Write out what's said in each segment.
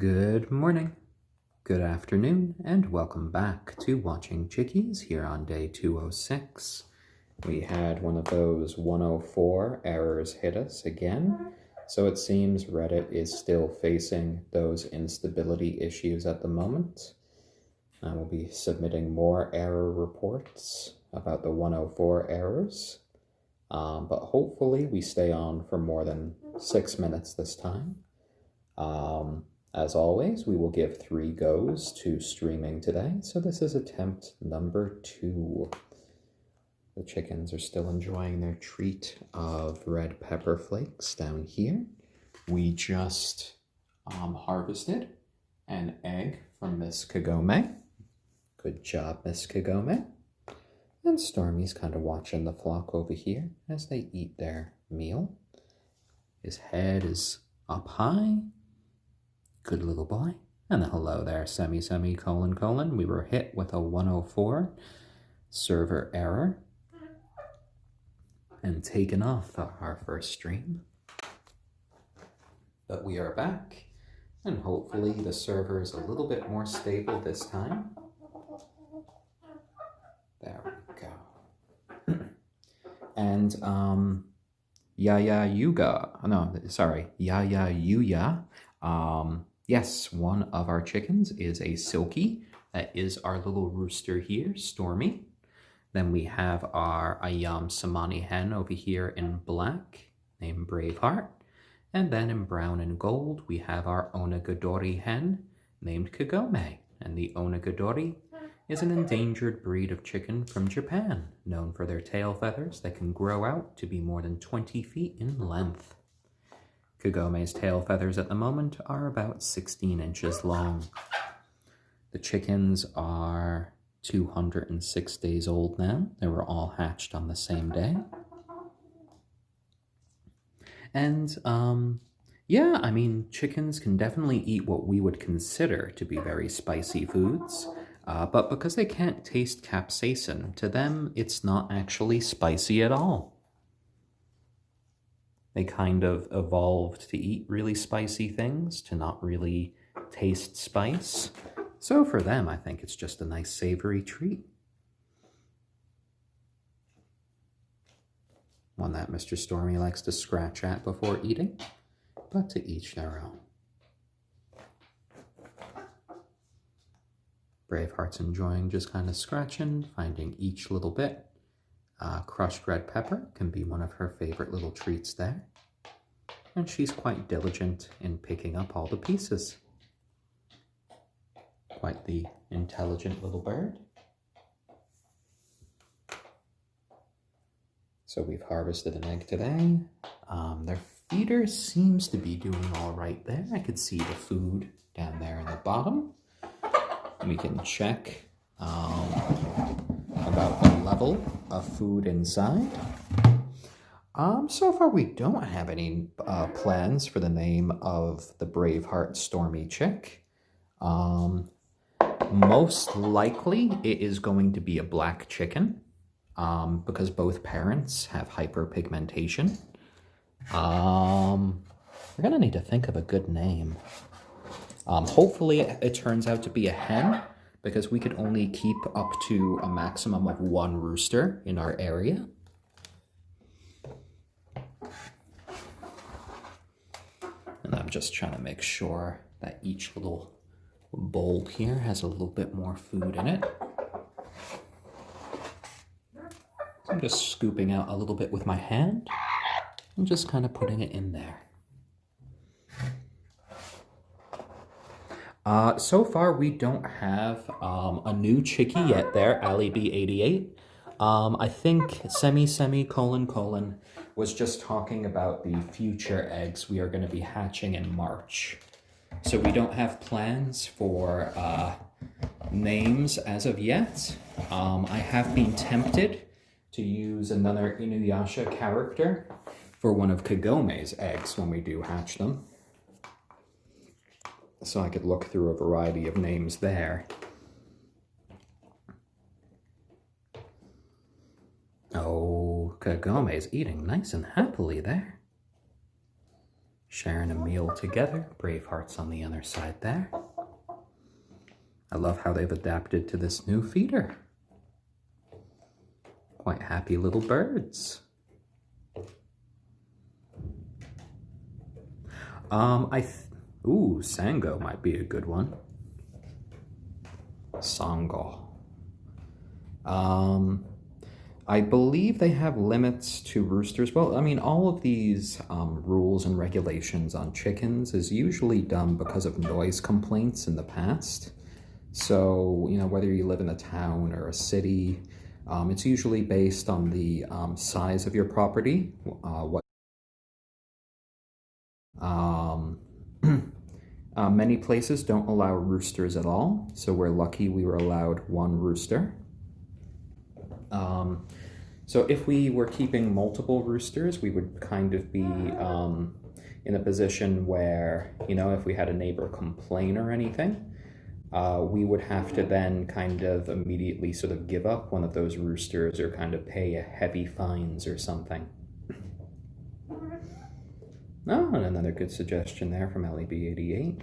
Good morning, good afternoon, and welcome back to Watching Chickies here on day 206. We had one of those 104 errors hit us again, so it seems Reddit is still facing those instability issues at the moment. I will be submitting more error reports about the 104 errors, but hopefully we stay on for more than 6 minutes this time. As always, we will give 3 goes to streaming today, so this is attempt number 2. The chickens are still enjoying their treat of red pepper flakes down here. We just harvested an egg from Miss Kagome. Good job, Miss Kagome. And Stormy's kind of watching the flock over here as they eat their meal. His head is up high. Good little boy. And hello there, semi-colon. We were hit with a 104 server error and taken off our first stream. But we are back, and hopefully the server is a little bit more stable this time. There we go. And Yaya Yuya. Yes, one of our chickens is a silkie. That is our little rooster here, Stormy. Then we have our ayam cemeni hen over here in black, named Braveheart. And then in brown and gold, we have our onagadori hen, named Kagome. And the onagadori is an endangered breed of chicken from Japan, known for their tail feathers that can grow out to be more than 20 feet in length. Kagome's tail feathers at the moment are about 16 inches long. The chickens are 206 days old now. They were all hatched on the same day. And yeah, I mean, chickens can definitely eat what we would consider to be very spicy foods. But because they can't taste capsaicin, to them it's not actually spicy at all. They kind of evolved to eat really spicy things, to not really taste spice. So for them, I think it's just a nice savory treat. One that Mr. Stormy likes to scratch at before eating, but to each their own. Braveheart's enjoying just kind of scratching, finding each little bit. Crushed red pepper can be one of her favorite little treats there. And she's quite diligent in picking up all the pieces. Quite the intelligent little bird. So we've harvested an egg today. Their feeder seems to be doing all right there. I could see the food down there in the bottom. We can check about the level of food inside. So far we don't have any plans for the name of the Braveheart Stormy chick. Most likely it is going to be a black chicken, because both parents have hyperpigmentation. We're gonna need to think of a good name. Hopefully it turns out to be a hen, because we could only keep up to a maximum of 1 rooster in our area. And I'm just trying to make sure that each little bowl here has a little bit more food in it. So I'm just scooping out a little bit with my hand and just kind of putting it in there. So far, we don't have a new chickie yet there, AliB88. I think semi-colon was just talking about the future eggs we are going to be hatching in March. So we don't have plans for names as of yet. I have been tempted to use another Inuyasha character for one of Kagome's eggs when we do hatch them. So I could look through a variety of names there. Oh, Kagome is eating nice and happily there. sharing a meal together. Braveheart's on the other side there. I love how they've adapted to this new feeder. Quite happy little birds. Ooh, Sango might be a good one. Sango. I believe they have limits to roosters. Well, I mean, all of these rules and regulations on chickens is usually done because of noise complaints in the past. So, you know, whether you live in a town or a city, it's usually based on the size of your property. Many places don't allow roosters at all, so we're lucky we were allowed one rooster. So if we were keeping multiple roosters, we would kind of be in a position where, you know, if we had a neighbor complain or anything, we would have to then kind of immediately sort of give up one of those roosters or kind of pay a heavy fines or something. Oh, and another good suggestion there from LEB88.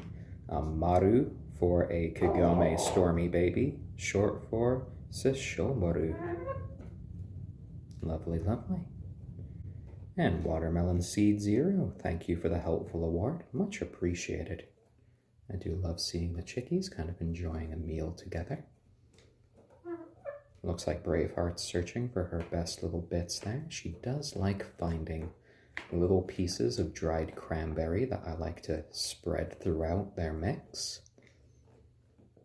Maru for a Kagome Stormy baby, short for Sishomaru. Lovely, lovely. And Watermelon Seed 0, thank you for the helpful award. Much appreciated. I do love seeing the chickies kind of enjoying a meal together. Looks like Braveheart's searching for her best little bits there. She does like finding little pieces of dried cranberry that I like to spread throughout their mix.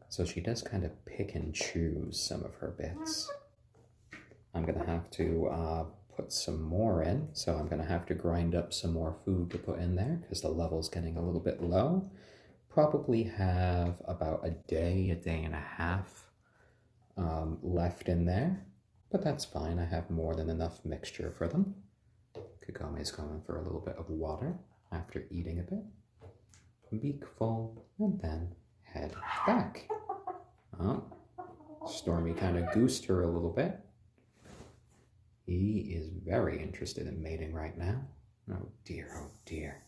So she does kind of pick and choose some of her bits. I'm gonna have to put some more in, so I'm gonna have to grind up some more food to put in there because the level's getting a little bit low. Probably have about a day and a half left in there, but that's fine. I have more than enough mixture for them. Kagome's going for a little bit of water after eating a bit. Beak full, and then head back. Oh, Stormy kind of goosed her a little bit. He is very interested in mating right now. Oh dear, oh dear.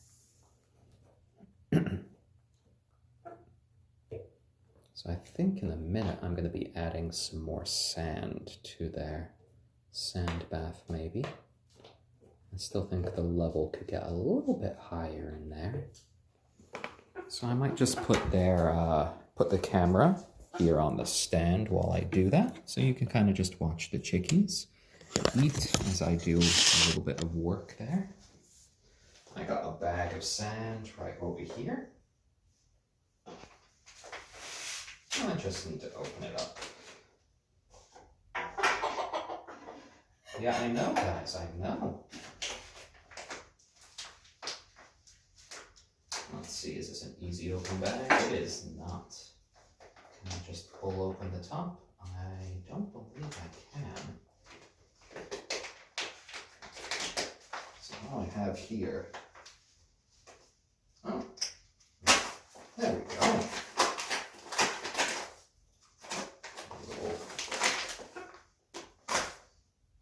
So I think in a minute I'm going to be adding some more sand to their sand bath maybe. I still think the level could get a little bit higher in there. So I might just put the camera here on the stand while I do that. So you can kind of just watch the chickies eat as I do a little bit of work there. I got a bag of sand right over here. I just need to open it up. Yeah, I know, guys, I know. Let's see, is this an easy open bag? It is not. Can I just pull open the top? I don't believe I can. So all I have here. Oh, there we go.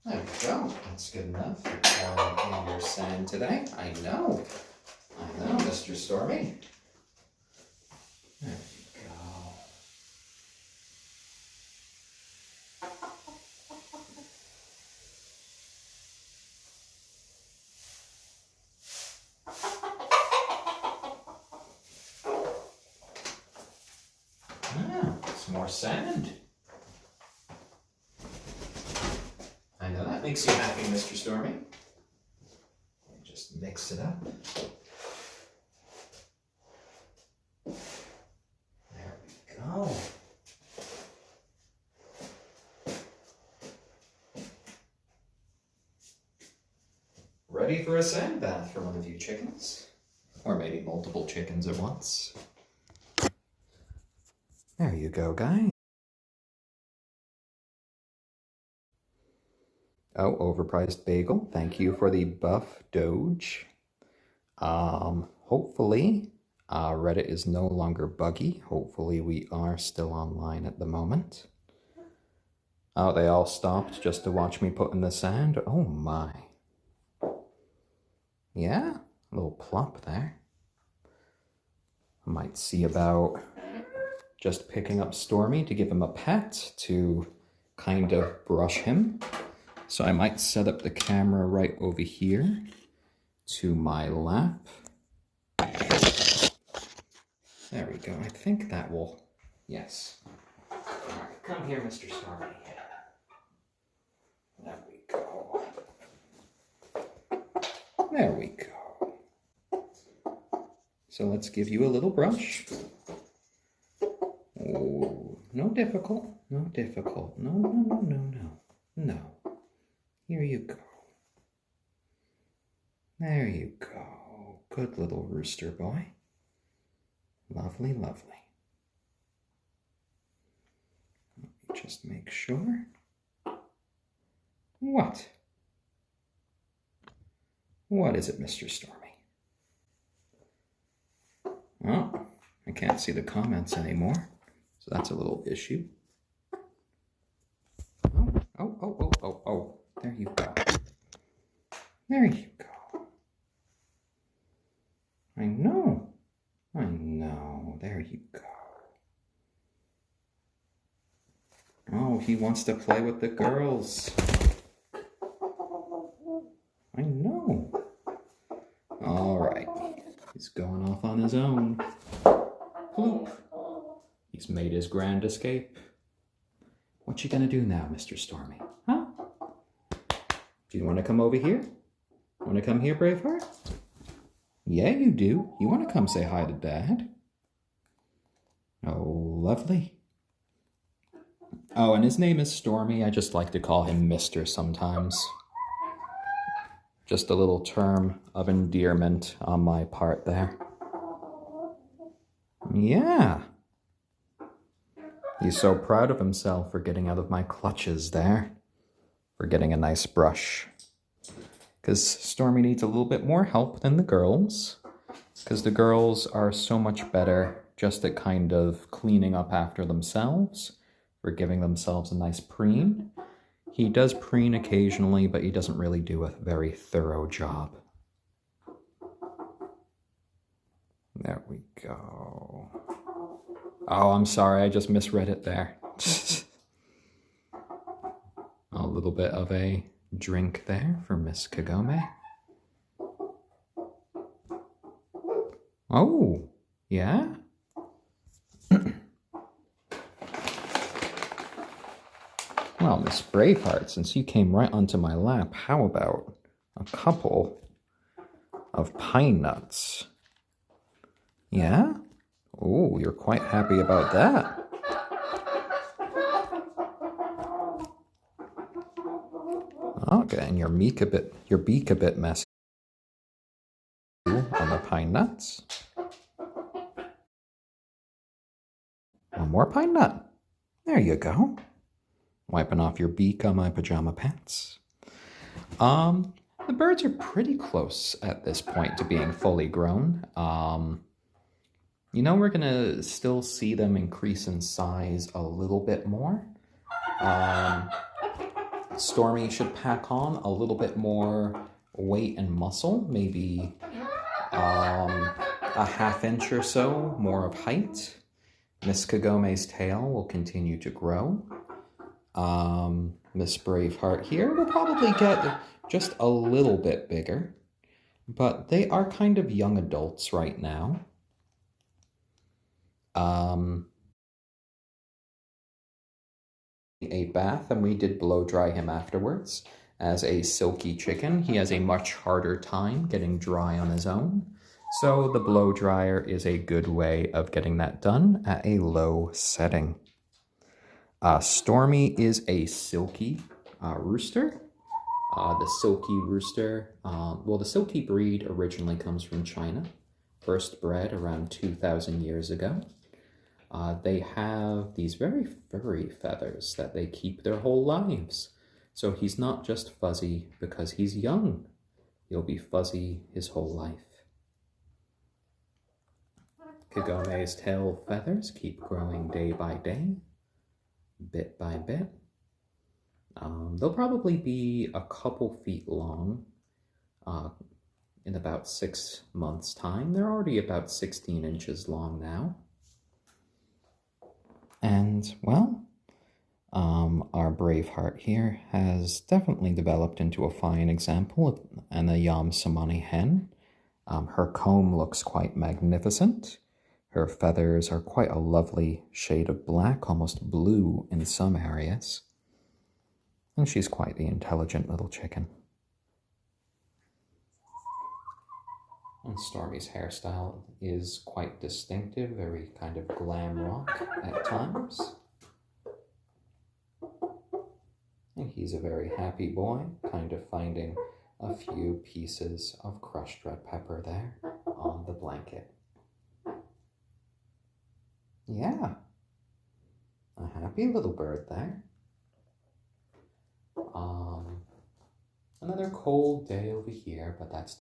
There we go. That's good enough for pouring in your sand today. I know, Mr. Stormy. There we go. Some more sand. I know that makes you happy, Mr. Stormy. Just mix it up. There we go. Ready for a sand bath for one of you chickens? Or maybe multiple chickens at once. There you go, guys. Oh, overpriced bagel. Thank you for the buff doge. Hopefully, Reddit is no longer buggy. Hopefully, we are still online at the moment. Oh, they all stopped just to watch me put in the sand. Oh my. Yeah, a little plop there. I might see about just picking up Stormy to give him a pet to kind of brush him. So I might set up the camera right over here to my lap. There we go. I think that will, yes. All right, come here, Mr. Stormy. There we go. There we go. So let's give you a little brush. Oh, no difficult, no difficult. No, no, no, no, no. No. Here you go. There you go. Good little rooster boy. Lovely, lovely. Let me just make sure. What? What is it, Mr. Stormy? Oh, I can't see the comments anymore, so that's a little issue. Oh. There you go. There you go. I know. There you go. Oh, he wants to play with the girls. I know. All right. He's going off on his own. Bloop. He's made his grand escape. What you gonna do now, Mr. Stormy? Huh? Do you want to come over here? Want to come here, Braveheart? Yeah, you do. You want to come say hi to Dad? Oh, lovely. Oh, and his name is Stormy. I just like to call him Mr. sometimes. Just a little term of endearment on my part there. Yeah. He's so proud of himself for getting out of my clutches there. For getting a nice brush. Because Stormy needs a little bit more help than the girls. Because the girls are so much better just at kind of cleaning up after themselves. For giving themselves a nice preen. He does preen occasionally, but he doesn't really do a very thorough job. There we go. Oh, I'm sorry, I just misread it there. A little bit of a drink there for Miss Kagome. Oh, yeah? Well, Miss Braveheart, since you came right onto my lap, how about a couple of pine nuts? Yeah? Oh, you're quite happy about that. Okay, and your beak a bit messy on the pine nuts. One more pine nut. There you go. Wiping off your beak on my pajama pants. The birds are pretty close at this point to being fully grown. You know, we're gonna still see them increase in size a little bit more. Stormy should pack on a little bit more weight and muscle, maybe a ½ inch or so more of height. Miss Kagome's tail will continue to grow. Miss Braveheart here will probably get just a little bit bigger, but they are kind of young adults right now. A bath, and we did blow dry him afterwards. As a silky chicken, he has a much harder time getting dry on his own. So the blow dryer is a good way of getting that done at a low setting. Stormy is a silky rooster. The silky rooster, well, the silky breed originally comes from China, first bred around 2,000 years ago. They have these very furry feathers that they keep their whole lives. So he's not just fuzzy because he's young. He'll be fuzzy his whole life. Kagome's tail feathers keep growing day by day, bit by bit. They'll probably be a couple feet long in about 6 months' time. They're already about 16 inches long now. And, well, our Braveheart here has definitely developed into a fine example of an ayam cemeni hen. Her comb looks quite magnificent. Her feathers are quite a lovely shade of black, almost blue in some areas. And she's quite the intelligent little chicken. And Stormy's hairstyle is quite distinctive, very kind of glam rock at times. And he's a very happy boy, kind of finding a few pieces of crushed red pepper there on the blanket. Yeah, a happy little bird there. Another cold day over here, but that's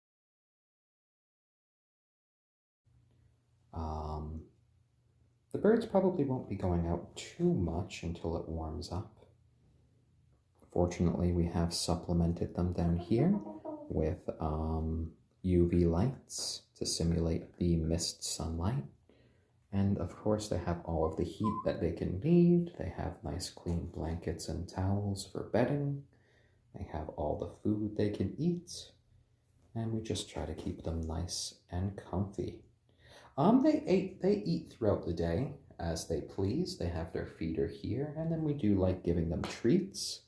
the birds probably won't be going out too much until it warms up. Fortunately, we have supplemented them down here with UV lights to simulate the mist sunlight. And of course, they have all of the heat that they can need. They have nice clean blankets and towels for bedding. They have all the food they can eat. And we just try to keep them nice and comfy. They eat throughout the day as they please. They have their feeder here, and then we do like giving them treats.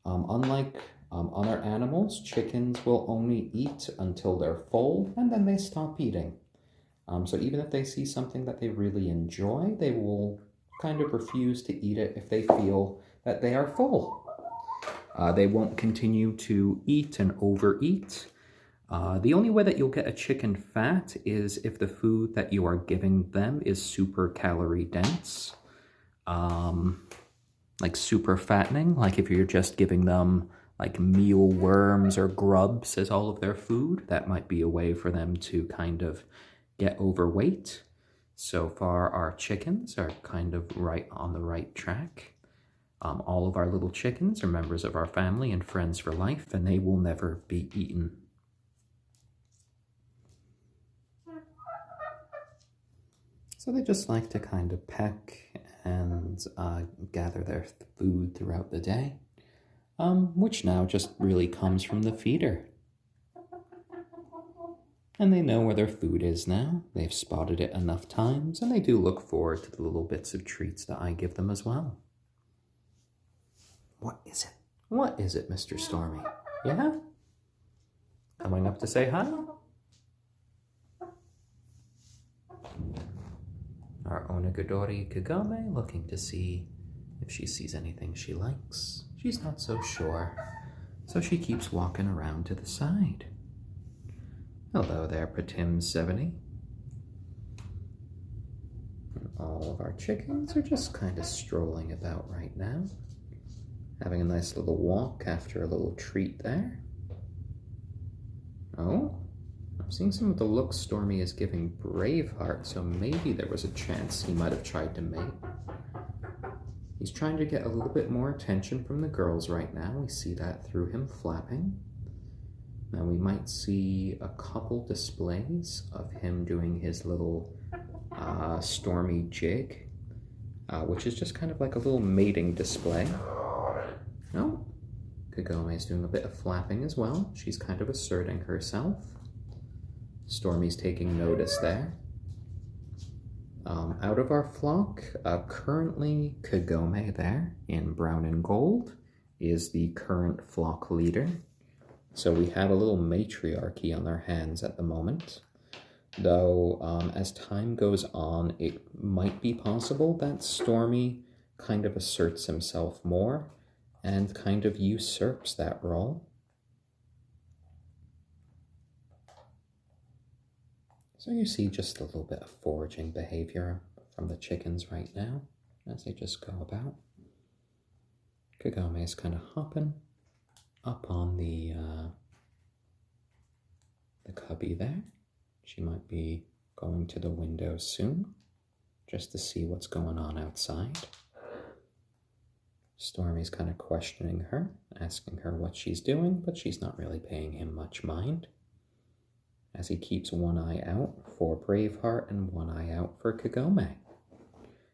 Unlike other animals, chickens will only eat until they're full, and then they stop eating. So even if they see something that they really enjoy, they will kind of refuse to eat it if they feel that they are full. They won't continue to eat and overeat. The only way that you'll get a chicken fat is if the food that you are giving them is super calorie dense. Like super fattening, like if you're just giving them like mealworms or grubs as all of their food, that might be a way for them to kind of get overweight. So far, our chickens are kind of right on the right track. All of our little chickens are members of our family and friends for life, and they will never be eaten. So they just like to kind of peck and gather their food throughout the day, which now just really comes from the feeder. And they know where their food is now. They've spotted it enough times, and they do look forward to the little bits of treats that I give them as well. What is it? What is it, Mr. Stormy? Yeah? Coming up to say hi? Our onagadori Kagome looking to see if she sees anything she likes. She's not so sure, so she keeps walking around to the side. Hello there, cemeni. And all of our chickens are just kind of strolling about right now, having a nice little walk after a little treat there. Oh, I'm seeing some of the looks Stormy is giving Braveheart, so maybe there was a chance he might have tried to mate. He's trying to get a little bit more attention from the girls right now. We see that through him flapping. Now we might see a couple displays of him doing his little Stormy jig, which is just kind of like a little mating display. No, Kagome is doing a bit of flapping as well. She's kind of asserting herself. Stormy's taking notice there. Out of our flock, currently Kagome there in brown and gold is the current flock leader. So we have a little matriarchy on our hands at the moment. Though, as time goes on, it might be possible that Stormy kind of asserts himself more and kind of usurps that role. So you see just a little bit of foraging behavior from the chickens right now as they just go about. Kagome is kind of hopping up on the cubby there. She might be going to the window soon just to see what's going on outside. Stormy's kind of questioning her, asking her what she's doing, but she's not really paying him much mind. as he keeps one eye out for Braveheart and one eye out for Kagome.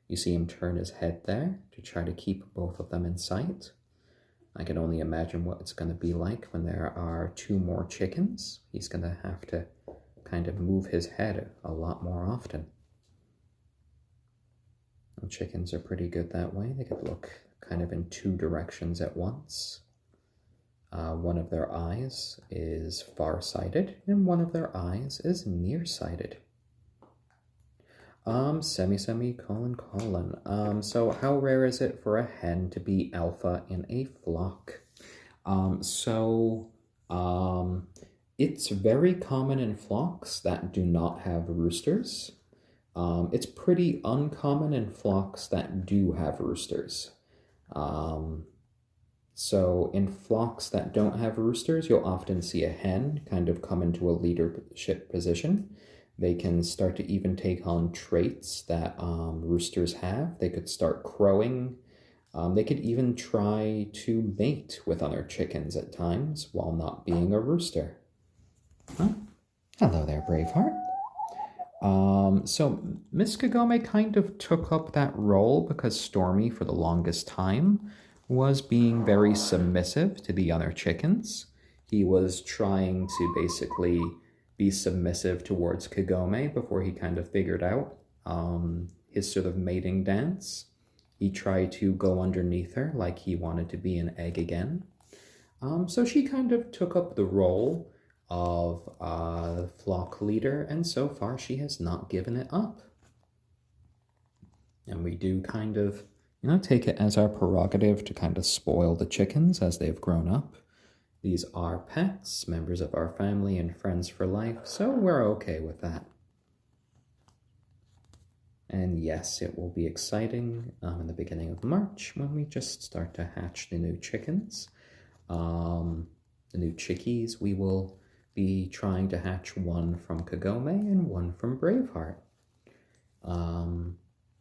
You see him turn his head there to try to keep both of them in sight. I can only imagine what it's going to be like when there are two more chickens. He's going to have to kind of move his head a lot more often. And chickens are pretty good that way. They could look kind of in two directions at once. One of their eyes is far-sighted, and one of their eyes is nearsighted. Colon. So how rare is it for a hen to be alpha in a flock? It's very common in flocks that do not have roosters. It's pretty uncommon in flocks that do have roosters. So in flocks that don't have roosters, you'll often see a hen kind of come into a leadership position. They can start to even take on traits that roosters have. They could start crowing. They could even try to mate with other chickens at times while not being a rooster. Huh? Hello there, Braveheart. So Miss Kagome kind of took up that role because Stormy, for the longest time, was being very submissive to the other chickens. He was trying to basically be submissive towards Kagome before he kind of figured out his sort of mating dance. He tried to go underneath her like he wanted to be an egg again. So she kind of took up the role of flock leader, and so far she has not given it up. And we do kind of, take it as our prerogative to kind of spoil the chickens as they've grown up. These are pets, members of our family and friends for life, so we're okay with that. And yes, it will be exciting in the beginning of March when we just start to hatch the new chickens. The new chickies, we will be trying to hatch one from Kagome and one from Braveheart.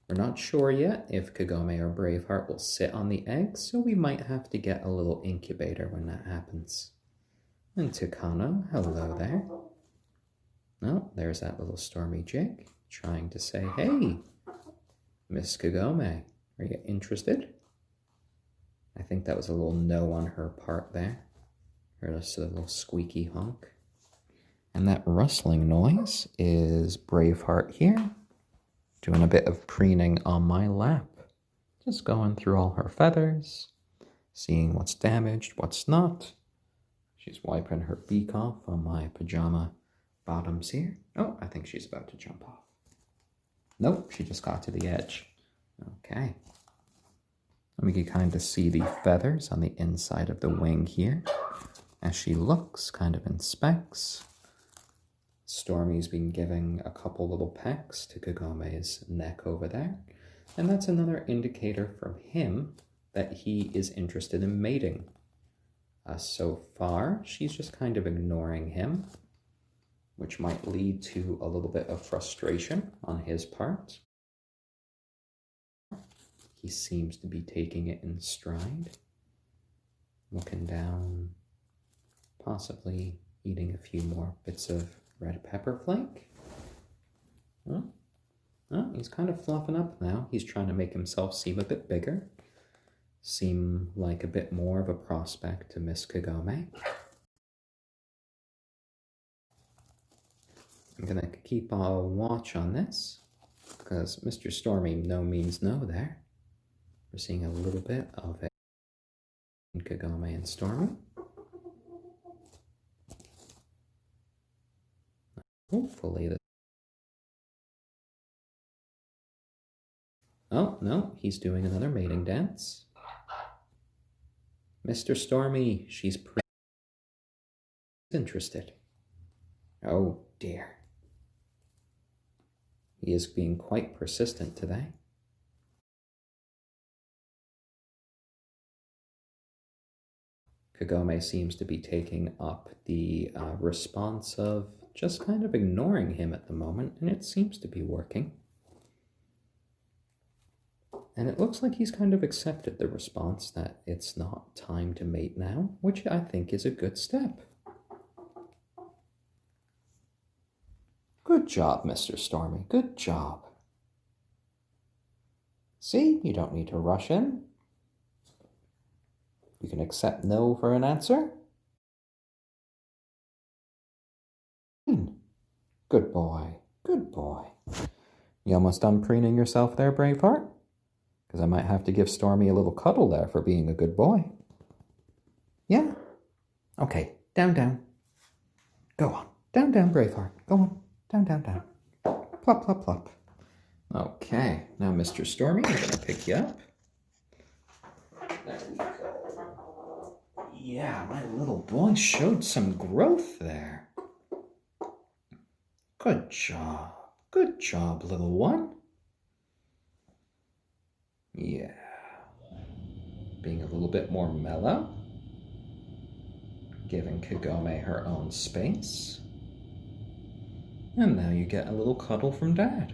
We're not sure yet if Kagome or Braveheart will sit on the eggs, so we might have to get a little incubator when that happens. And Takano, hello there. Oh, there's that little Stormy jig trying to say, hey, Miss Kagome, are you interested? I think that was a little no on her part there. Or just a little squeaky honk. And that rustling noise is Braveheart here, doing a bit of preening on my lap. Just going through all her feathers, seeing what's damaged, what's not. She's wiping her beak off on my pajama bottoms here. Oh, I think she's about to jump off. Nope, she just got to the edge. Okay. And we can kind of see the feathers on the inside of the wing here as she looks, kind of inspects. Stormy's been giving a couple little pecks to Kagome's neck over there, and that's another indicator from him that he is interested in mating. So far, she's just kind of ignoring him, which might lead to a little bit of frustration on his part. He seems to be taking it in stride, looking down, possibly eating a few more bits of red pepper flake. Oh, he's kind of fluffing up now. He's trying to make himself seem a bit bigger, seem like a bit more of a prospect to Miss Kagome. I'm going to keep a watch on this, because Mr. Stormy no means no there. We're seeing a little bit of it in Kagome and Stormy. Hopefully the... Oh, no, he's doing another mating dance. Mr. Stormy, she's pretty interested. Oh, dear. He is being quite persistent today. Kagome seems to be taking up the response of just kind of ignoring him at the moment, and it seems to be working. And it looks like he's kind of accepted the response that it's not time to mate now, which I think is a good step. Good job, Mr. Stormy. Good job. See, you don't need to rush in. You can accept no for an answer. Good boy. Good boy. You almost done preening yourself there, Braveheart? Because I might have to give Stormy a little cuddle there for being a good boy. Yeah? Okay, down, down. Go on. Down, down, Braveheart. Go on. Down, down, down. Plop, plop, plop. Okay, now Mr. Stormy, I'm going to pick you up. There we go. Yeah, my little boy showed some growth there. Good job. Good job, little one. Yeah. Being a little bit more mellow. Giving Kagome her own space. And now you get a little cuddle from Dad.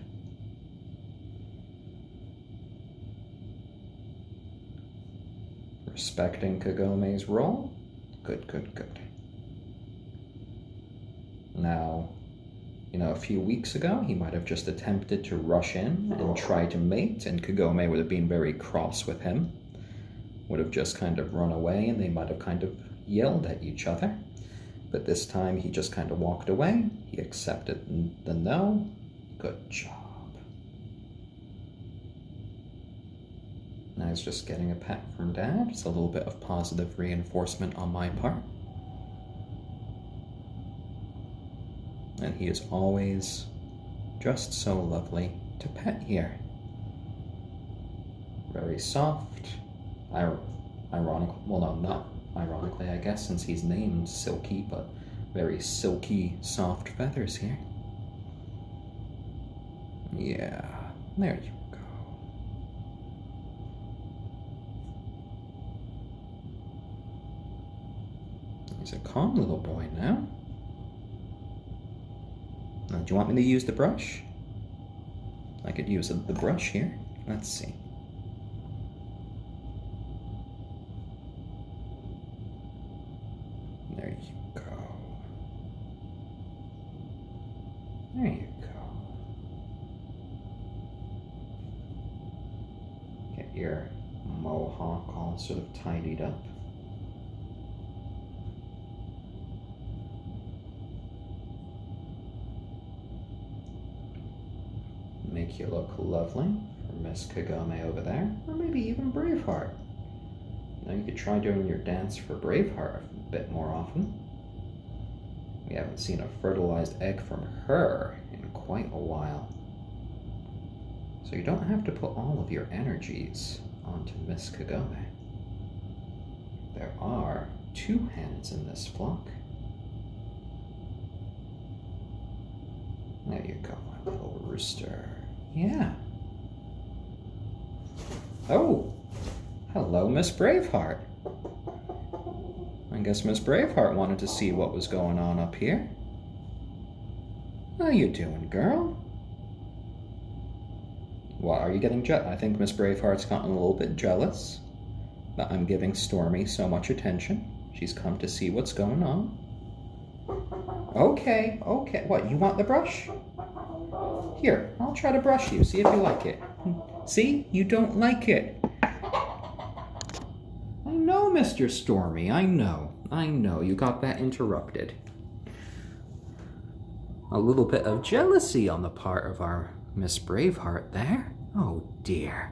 Respecting Kagome's role. Good, good, good. Now, you know, a few weeks ago, he might have just attempted to rush in and try to mate, and Kagome would have been very cross with him. Would have just kind of run away, and they might have kind of yelled at each other. But this time, he just kind of walked away. He accepted the no. Good job. Now he's just getting a pet from Dad. It's a little bit of positive reinforcement on my part. And he is always just so lovely to pet here. Very soft. Ironical. Well, no, not ironically, I guess, since he's named Silky, but very silky, soft feathers here. Yeah, there you go. He's a calm little boy now. Now, do you want me to use the brush? I could use the brush here. Let's see. There you go. There you go. Get your mohawk all sort of tidied up. Make you look lovely for Miss Kagome over there, or maybe even Braveheart. Now you could try doing your dance for Braveheart a bit more often. We haven't seen a fertilized egg from her in quite a while. So you don't have to put all of your energies onto Miss Kagome. There are 2 hens in this flock. There you go, my little rooster. Yeah. Oh, hello, Miss Braveheart. I guess Miss Braveheart wanted to see what was going on up here. How you doing, girl? What, are you getting jealous? I think Miss Braveheart's gotten a little bit jealous that I'm giving Stormy so much attention. She's come to see what's going on. Okay, okay. What, you want the brush? Here, I'll try to brush you, see if you like it. See? You don't like it. I know, Mr. Stormy, I know. You got that interrupted. A little bit of jealousy on the part of our Miss Braveheart there. Oh dear.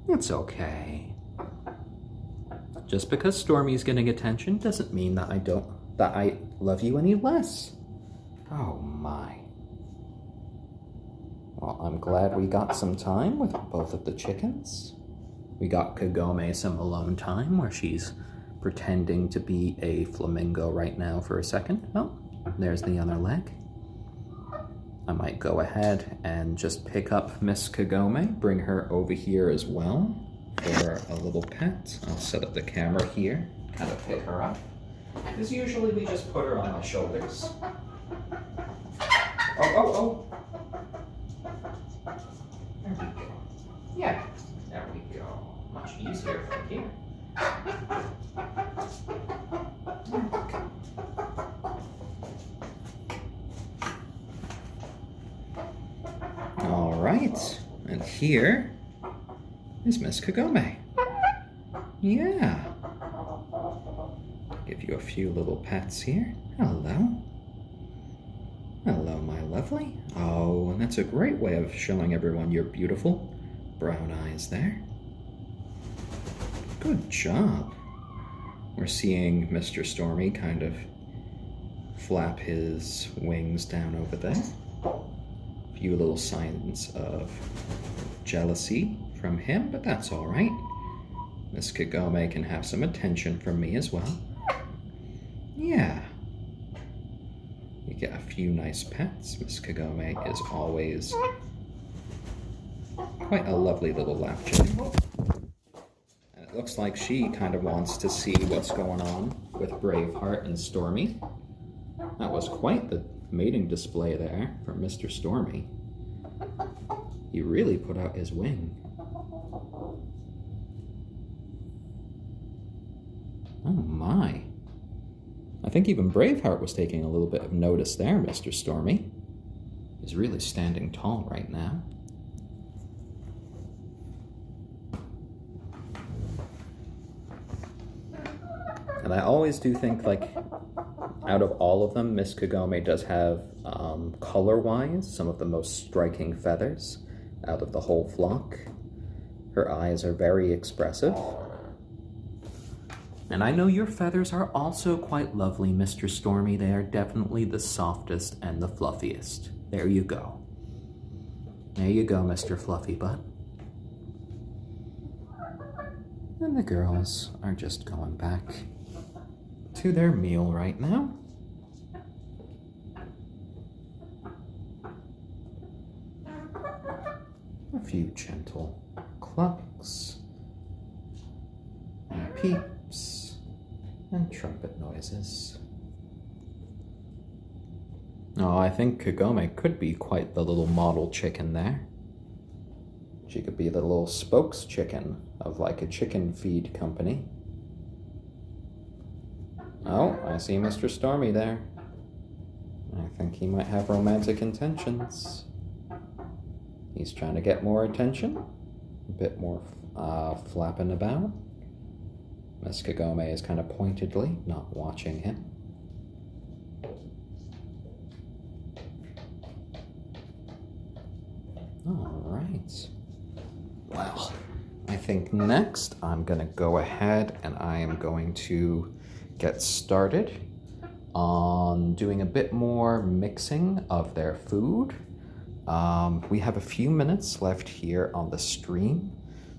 It's okay. Just because Stormy's getting attention doesn't mean that I love you any less. Oh my. Well, I'm glad we got some time with both of the chickens. We got Kagome some alone time where she's pretending to be a flamingo right now for a second. Oh, there's the other leg. I might go ahead and just pick up Miss Kagome, bring her over here as well for a little pet. I'll set up the camera here, kind of pick her up. Because usually we just put her on my shoulders. Oh. There we go. Yeah, there we go. Much easier from here. right. And here is Miss Kagome. Yeah. Give you a few little pets here. Hello. Hello, my lovely. Oh, and that's a great way of showing everyone your beautiful brown eyes there. Good job. We're seeing Mr. Stormy kind of flap his wings down over there. A few little signs of jealousy from him, but that's all right. Miss Kagome can have some attention from me as well. Yeah. You get a few nice pets. Miss Kagome is always quite a lovely little lap chicken. And it looks like she kind of wants to see what's going on with Braveheart and Stormy. That was quite the mating display there from Mr. Stormy. He really put out his wing. Oh my. I think even Braveheart was taking a little bit of notice there, Mr. Stormy. He's really standing tall right now. And I always do think, like, out of all of them, Miss Kagome does have, color-wise, some of the most striking feathers out of the whole flock. Her eyes are very expressive. And I know your feathers are also quite lovely, Mr. Stormy. They are definitely the softest and the fluffiest. There you go. There you go, Mr. Fluffy Butt. And the girls are just going back to their meal right now. A few gentle clucks and peeps and trumpet noises. Oh, I think Kagome could be quite the little model chicken there. She could be the little spokes chicken of like a chicken feed company. Oh, I see Mr. Stormy there. I think he might have romantic intentions. He's trying to get more attention. A bit more flapping about. Miss Kagome is kind of pointedly not watching him. All right. Well, I think next I'm going to go ahead and I am going to get started on doing a bit more mixing of their food. We have a few minutes left here on the stream.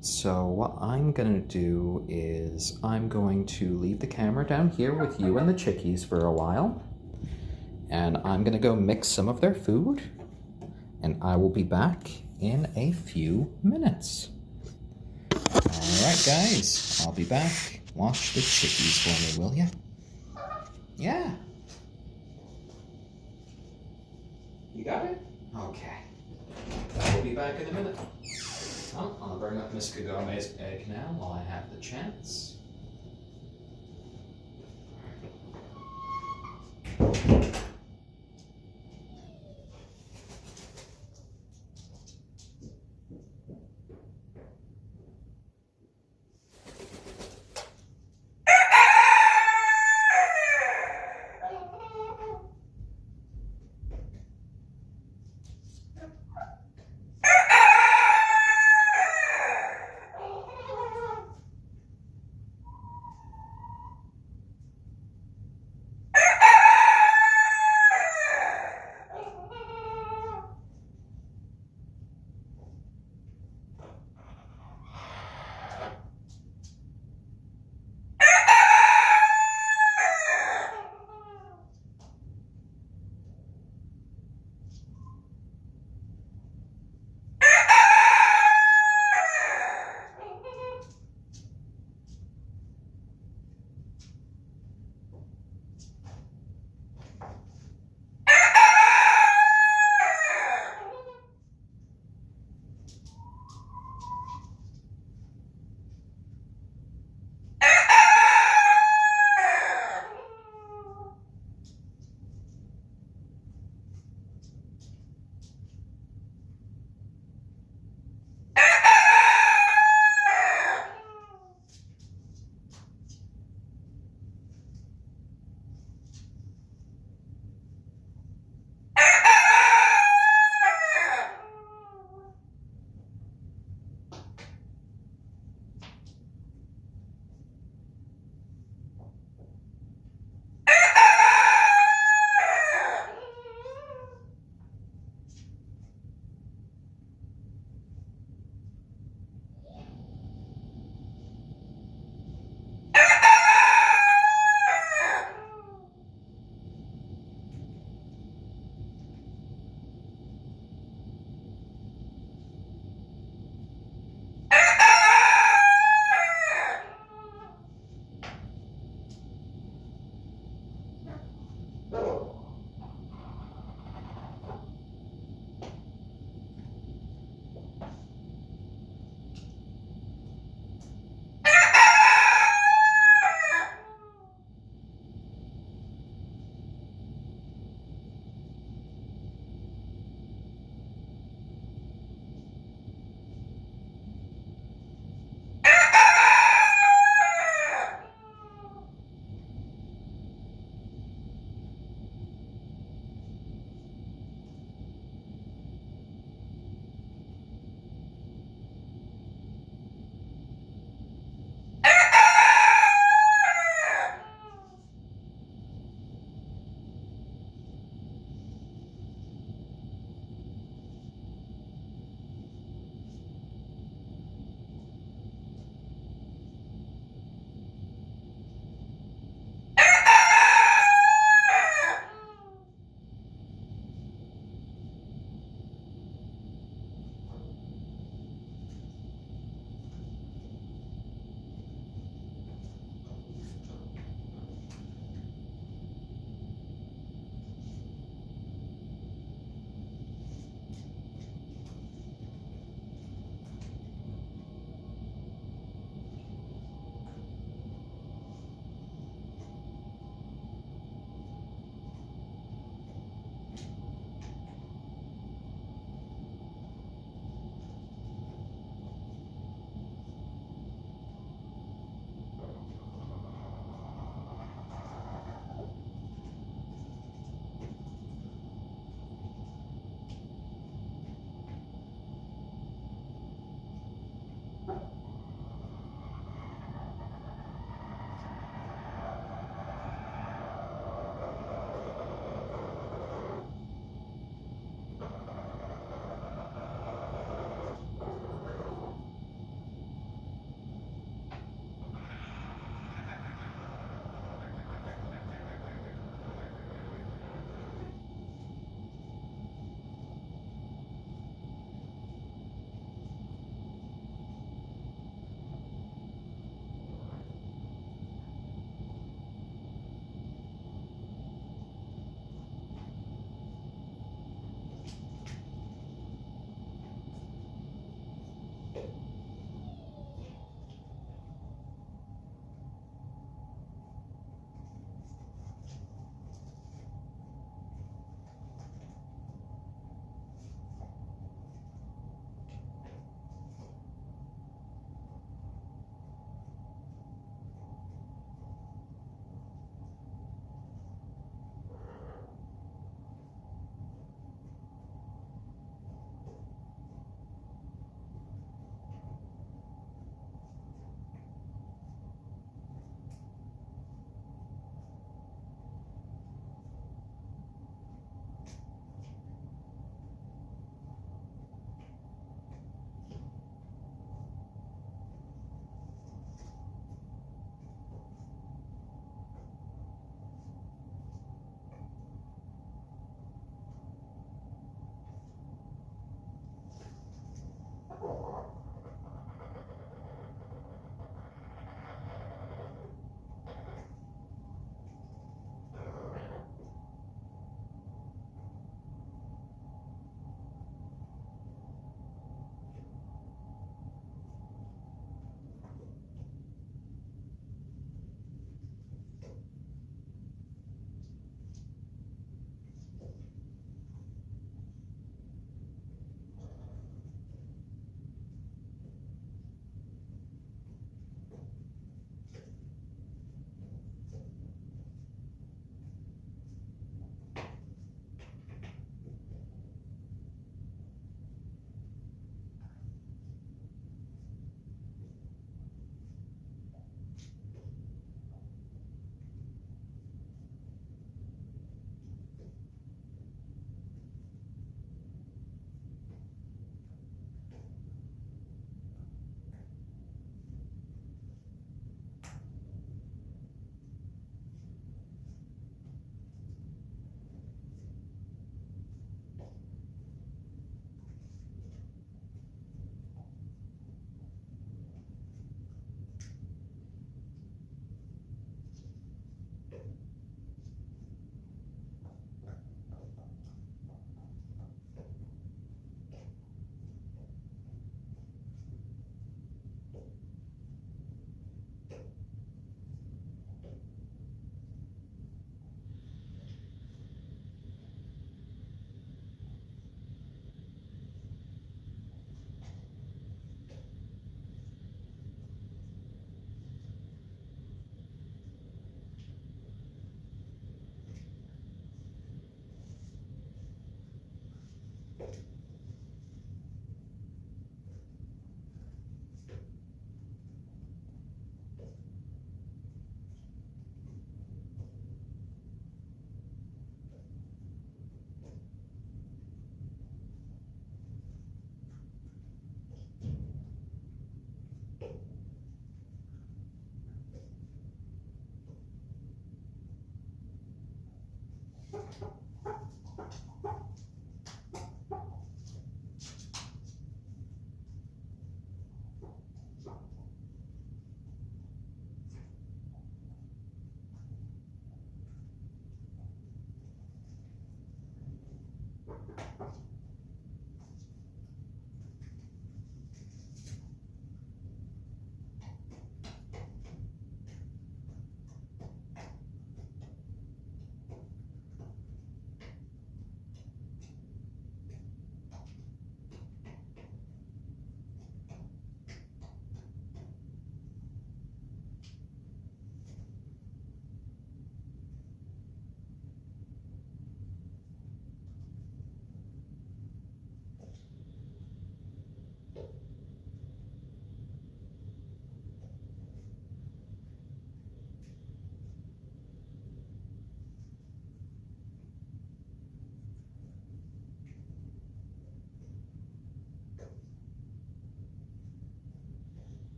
So what I'm going to do is I'm going to leave the camera down here with you and the chickies for a while. And I'm going to go mix some of their food. And I will be back in a few minutes. All right, guys, I'll be back. Watch the chickies for me, will ya? Yeah. You got it? Okay. I'll be back in a minute. Oh, I'll bring up Miss Kagome's egg now while I have the chance.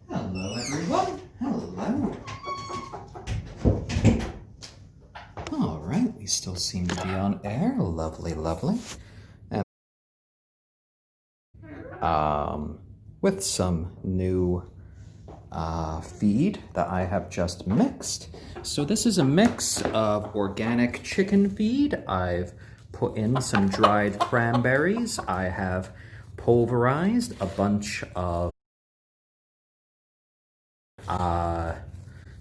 Hello, everyone. Hello. All right, we still seem to be on air. Lovely, lovely. And with some new feed that I have just mixed. So this is a mix of organic chicken feed. I've put in some dried cranberries. I have pulverized a bunch of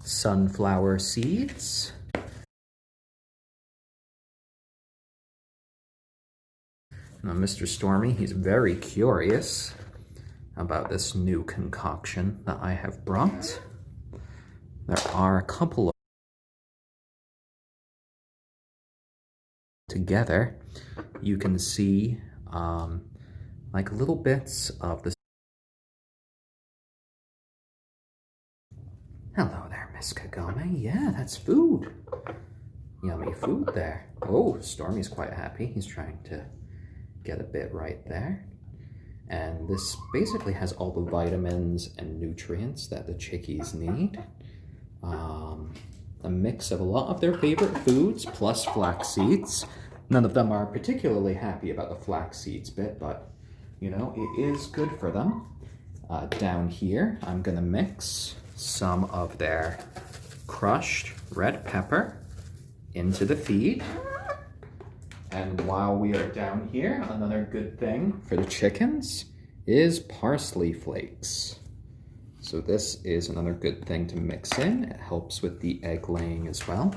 sunflower seeds. Now, Mr. Stormy, he's very curious about this new concoction that I have brought. There are a couple of together. You can see like little bits of the. Hello there, Miss Kagome. Yeah, that's food. Yummy food there. Oh, Stormy's quite happy. He's trying to get a bit right there. And this basically has all the vitamins and nutrients that the chickies need. A mix of a lot of their favorite foods plus flax seeds. None of them are particularly happy about the flax seeds bit, but you know, it is good for them. Down here, I'm gonna mix some of their crushed red pepper into the feed. And while we are down here, another good thing for the chickens is parsley flakes. So this is another good thing to mix in. It helps with the egg laying as well.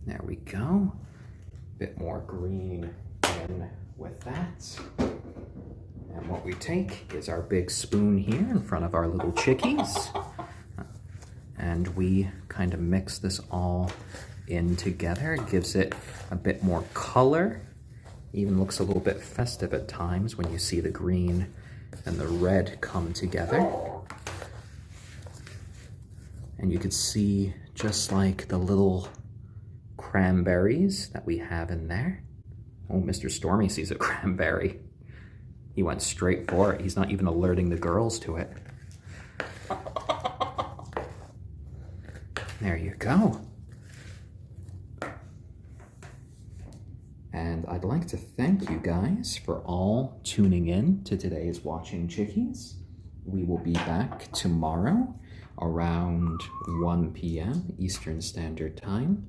There we go. Bit more green in with that. And what we take is our big spoon here in front of our little chickies. And we kind of mix this all in together. It gives it a bit more color. Even looks a little bit festive at times when you see the green and the red come together. And you could see just like the little cranberries that we have in there. Oh, Mr. Stormy sees a cranberry. He went straight for it. He's not even alerting the girls to it. There you go. And I'd like to thank you guys for all tuning in to today's Watching Chickies. We will be back tomorrow around 1 p.m. Eastern Standard Time.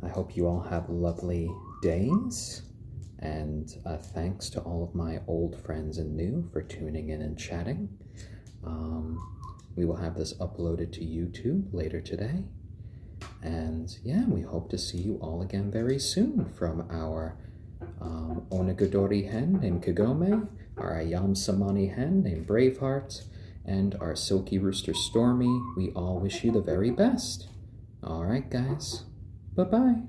I hope you all have lovely days, and thanks to all of my old friends and new for tuning in and chatting. We will have this uploaded to YouTube later today, and yeah, we hope to see you all again very soon from our onagadori hen named Kagome, our ayam cemeni hen named Braveheart, and our silkie rooster Stormy. We all wish you the very best. All right, guys. Bye-bye.